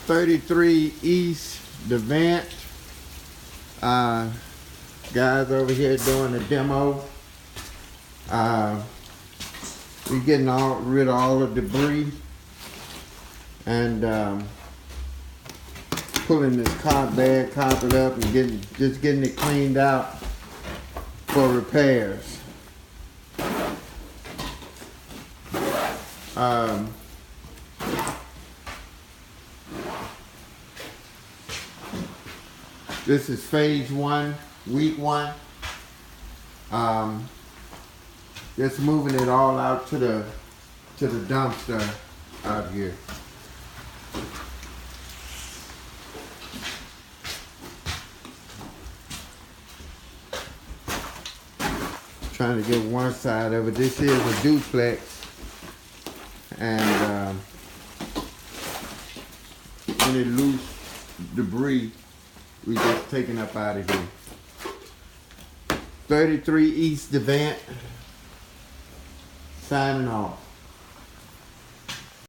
33 East Devant. Guys over here doing a demo. We're getting rid of all the debris and pulling this carpet up and just getting it cleaned out for repairs. This is phase 1, week 1. Just moving it all out to the dumpster out here. Trying to get one side of it. This is a duplex, and any loose debris we just taking up out of here. 33 East Devant, signing off.